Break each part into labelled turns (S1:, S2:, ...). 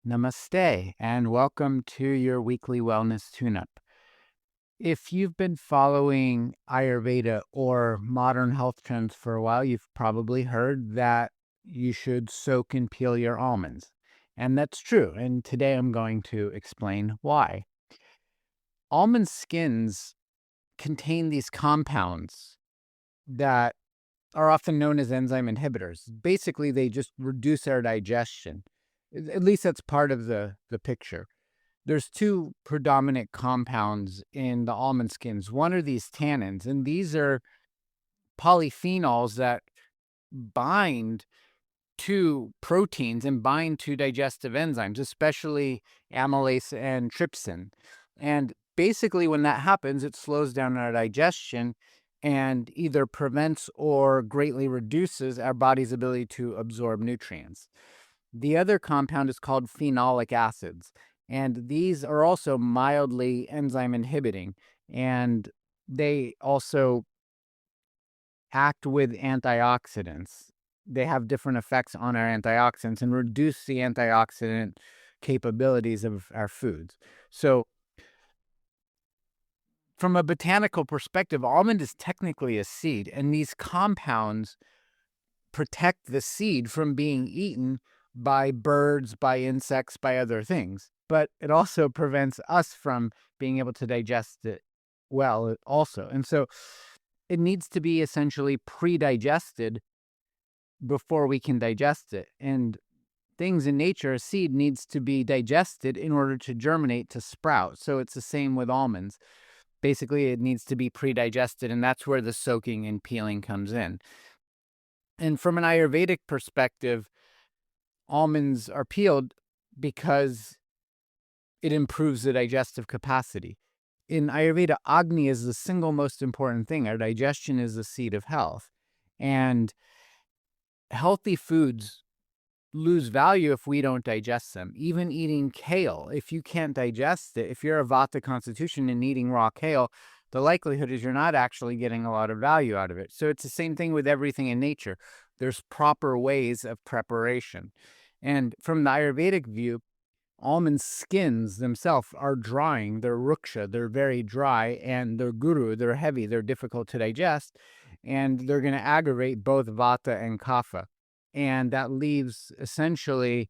S1: Namaste, and welcome to your weekly wellness tune-up. If you've been following Ayurveda or modern health trends for a while, you've probably heard that you should soak and peel your almonds. And that's true. And today I'm going to explain why. Almond skins contain these compounds that are often known as enzyme inhibitors. Basically, they just reduce our digestion. At least that's part of the picture. There's two predominant compounds in the almond skins. One are these tannins, and these are polyphenols that bind to proteins and bind to digestive enzymes, especially amylase and trypsin. And basically, when that happens, it slows down our digestion and either prevents or greatly reduces our body's ability to absorb nutrients. The other compound is called phenolic acids, and these are also mildly enzyme inhibiting, and they also act with antioxidants. They have different effects on our antioxidants and reduce the antioxidant capabilities of our foods. So, from a botanical perspective, almond is technically a seed, and these compounds protect the seed from being eaten by birds, by insects, by other things. But it also prevents us from being able to digest it well, also. And so it needs to be essentially pre-digested before we can digest it. And things in nature, a seed needs to be digested in order to germinate, to sprout. So it's the same with almonds. Basically, it needs to be pre-digested, and that's where the soaking and peeling comes in. And from an Ayurvedic perspective, almonds are peeled because it improves the digestive capacity. In Ayurveda, Agni is the single most important thing. Our digestion is the seat of health. And healthy foods lose value if we don't digest them. Even eating kale, if you can't digest it, if you're a Vata constitution and eating raw kale, the likelihood is you're not actually getting a lot of value out of it. So it's the same thing with everything in nature. There's proper ways of preparation. And from the Ayurvedic view, almond skins themselves are drying. They're ruksha, they're very dry, and they're guru, they're heavy, they're difficult to digest, and they're going to aggravate both Vata and Kapha. And that leaves essentially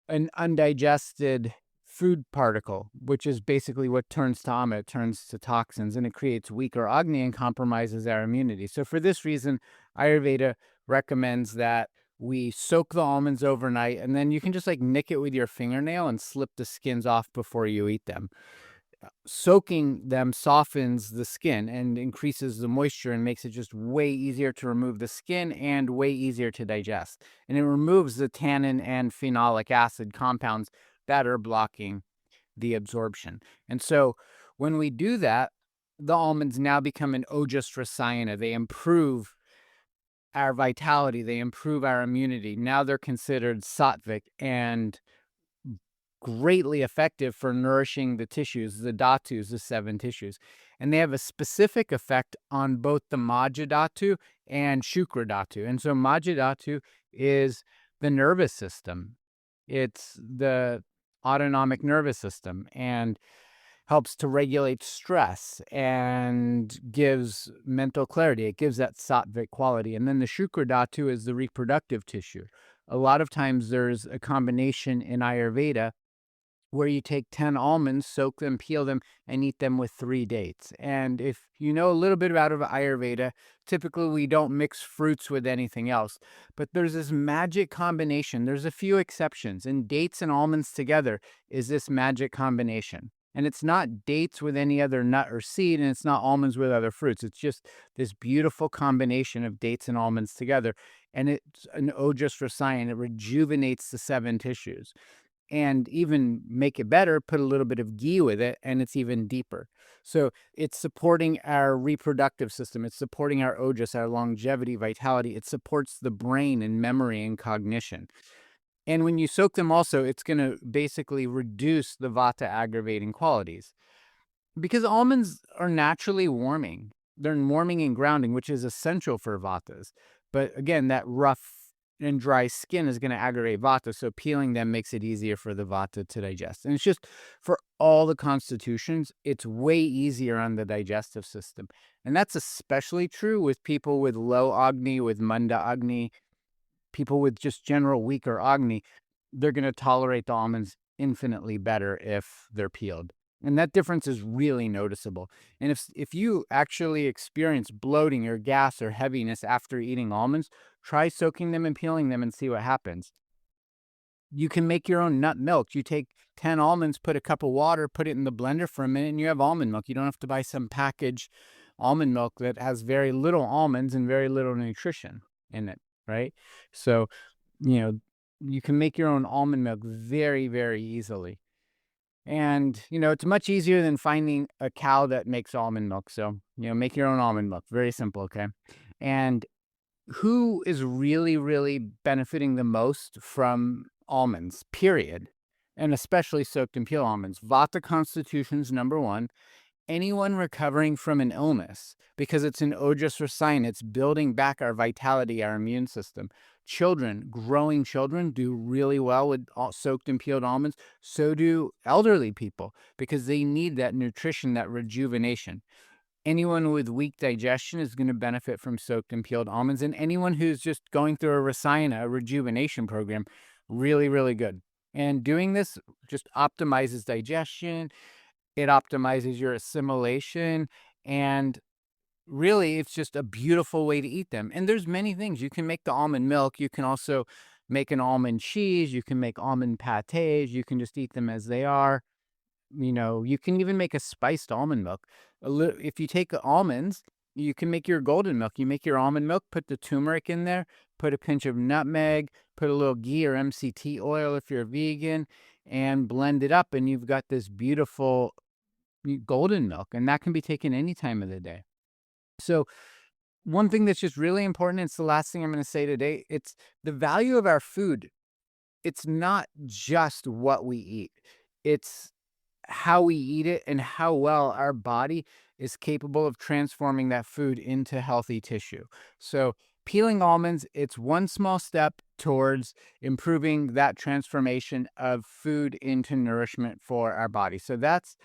S1: an undigested food particle, which is basically what turns to ama, it turns to toxins, and it creates weaker Agni and compromises our immunity. So for this reason, Ayurveda recommends that we soak the almonds overnight, and then you can just like nick it with your fingernail and slip the skins off before you eat them. Soaking them softens the skin and increases the moisture and makes it just way easier to remove the skin and way easier to digest. And it removes the tannin and phenolic acid compounds that are blocking the absorption. And so when we do that, the almonds now become an Ojas rasayana. They improve our vitality, they improve our immunity. Now they're considered sattvic and greatly effective for nourishing the tissues, the dhatus, the 7 tissues. And they have a specific effect on both the Majja dhatu and Shukra dhatu. And so Majja dhatu is the nervous system. It's the autonomic nervous system and helps to regulate stress and gives mental clarity. It gives that sattvic quality. And then the Shukra dhatu is the reproductive tissue. A lot of times there's a combination in Ayurveda where you take 10 almonds, soak them, peel them, and eat them with 3 dates. And if you know a little bit about Ayurveda, typically we don't mix fruits with anything else. But there's this magic combination. There's a few exceptions, and dates and almonds together is this magic combination. And it's not dates with any other nut or seed, and it's not almonds with other fruits. It's just this beautiful combination of dates and almonds together. And it's an Ojas rasayana. It rejuvenates the 7 tissues. And even make it better, put a little bit of ghee with it, and it's even deeper. So it's supporting our reproductive system. It's supporting our ojas, our longevity, vitality. It supports the brain and memory and cognition. And when you soak them also, it's going to basically reduce the Vata aggravating qualities. Because almonds are naturally warming. They're warming and grounding, which is essential for Vatas. But again, that rough and dry skin is going to aggravate Vata. So peeling them makes it easier for the Vata to digest. And it's just for all the constitutions, it's way easier on the digestive system. And that's especially true with people with low Agni, with Manda Agni, people with just general weaker Agni. They're going to tolerate the almonds infinitely better if they're peeled. And that difference is really noticeable. And if you actually experience bloating or gas or heaviness after eating almonds, try soaking them and peeling them and see what happens. You can make your own nut milk. You take 10 almonds, put a cup of water, put it in the blender for a minute, and you have almond milk. You don't have to buy some packaged almond milk that has very little almonds and very little nutrition in it, right? So, you can make your own almond milk very, very easily. And, it's much easier than finding a cow that makes almond milk. So, make your own almond milk. Very simple, okay? And who is really, really benefiting the most from almonds, period? And especially soaked and peeled almonds. Vata constitution's number one. Anyone recovering from an illness, because it's an Ojas rasayana, it's building back our vitality, our immune system. Children, growing children, do really well with soaked and peeled almonds. So do elderly people, because they need that nutrition, that rejuvenation. Anyone with weak digestion is going to benefit from soaked and peeled almonds, and anyone who's just going through a rasayana, a rejuvenation program, really, really good. And doing this just optimizes digestion. It optimizes your assimilation, and really, it's just a beautiful way to eat them. And there's many things. You can make the almond milk. You can also make an almond cheese. You can make almond pâtés. You can just eat them as they are. You can even make a spiced almond milk. If you take almonds, you can make your golden milk. You make your almond milk, put the turmeric in there, put a pinch of nutmeg, put a little ghee or MCT oil if you're vegan, and blend it up, and you've got this beautiful golden milk, and that can be taken any time of the day. So one thing that's just really important, it's the last thing I'm going to say today, it's the value of our food. It's not just what we eat. It's how we eat it and how well our body is capable of transforming that food into healthy tissue. So peeling almonds, it's one small step towards improving that transformation of food into nourishment for our body. So that's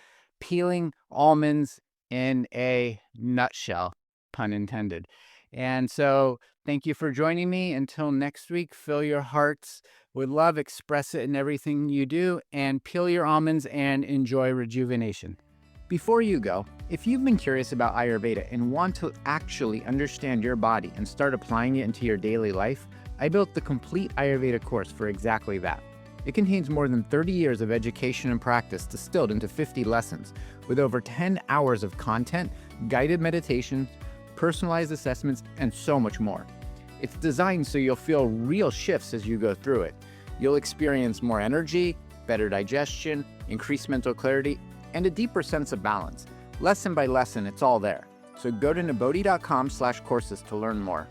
S1: peeling almonds in a nutshell, pun intended. And so thank you for joining me. Until next week, fill your hearts with love, express it in everything you do, and peel your almonds and enjoy rejuvenation. Before you go, if you've been curious about Ayurveda and want to actually understand your body and start applying it into your daily life, I built the complete Ayurveda course for exactly that. It contains more than 30 years of education and practice distilled into 50 lessons, with over 10 hours of content, guided meditations, personalized assessments, and so much more. It's designed so you'll feel real shifts as you go through it. You'll experience more energy, better digestion, increased mental clarity, and a deeper sense of balance. Lesson by lesson, it's all there. So go to Nibodhi.com/courses to learn more.